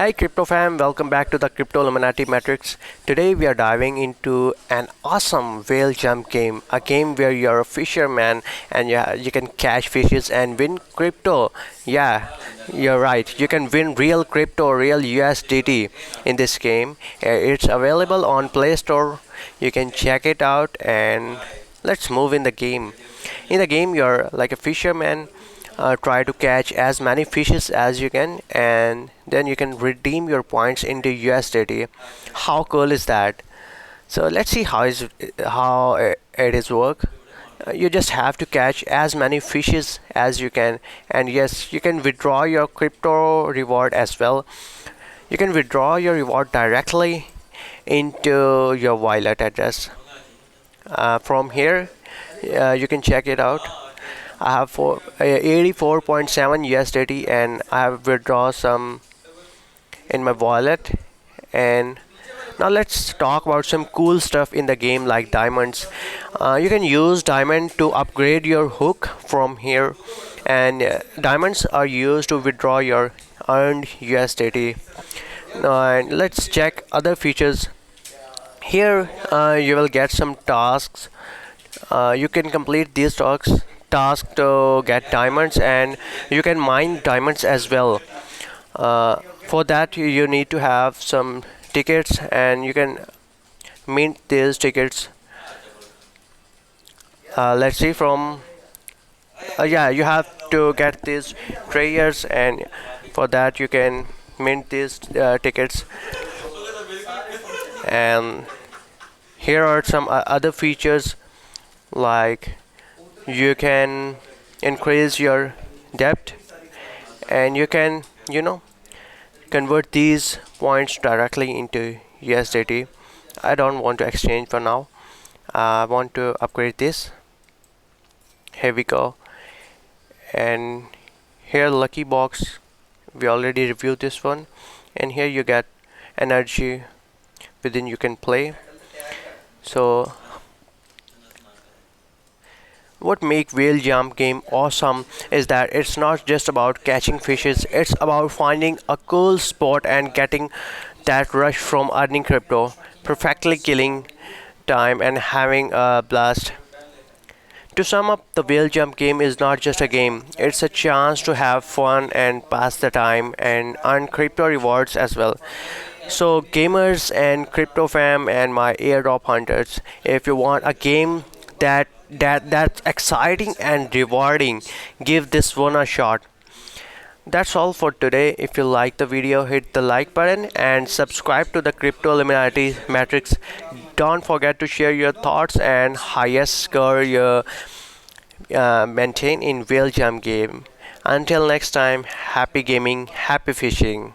Hey crypto fam, welcome back to the Crypto Illuminati Matrix. Today we are diving into an awesome whale jump game, a game where you're a fisherman and you can catch fishes and win crypto. Yeah, you're right. You can win real crypto, real USDT in this game. It's available on Play Store. You can check it out and let's move in the game. In the game, you're like a fisherman. Try to catch as many fishes as you can, and then you can redeem your points into USDT. How cool is that? So let's see how it is work. You just have to catch as many fishes as you can, and yes, you can withdraw your crypto reward as well. You can withdraw your reward directly into your wallet address. From here, you can check it out. I have 84.7 USDT and I have withdrawn some in my wallet. And now let's talk about some cool stuff in the game like diamonds. You can use diamond to upgrade your hook from here, and diamonds are used to withdraw your earned USDT. And let's check other features. Here you will get some tasks. You can complete these tasks to get diamonds, and you can mine diamonds as well. For that you need to have some tickets, and you can mint these tickets. Let's see from yeah, you have to get these prayers, and for that you can mint these tickets. And here are some other features like you can increase your depth, and you can convert these points directly into USDT. I don't want to exchange for now. I want to upgrade this. Here we go. And here lucky box, we already reviewed this one, and here you get energy within you can play. So what make whale jump game awesome is that it's not just about catching fishes, it's about finding a cool spot and getting that rush from earning crypto, perfectly killing time and having a blast. To sum up, the whale jump game is not just a game, it's a chance to have fun and pass the time and earn crypto rewards as well. So gamers and crypto fam and my airdrop hunters, if you want a game that's exciting and rewarding, give this one a shot. That's all for today. If you like the video, hit the like button and subscribe to the Crypto Illuminati Matrix. Don't forget to share your thoughts and highest score you maintain in whale jump game. Until next time, happy gaming, happy fishing.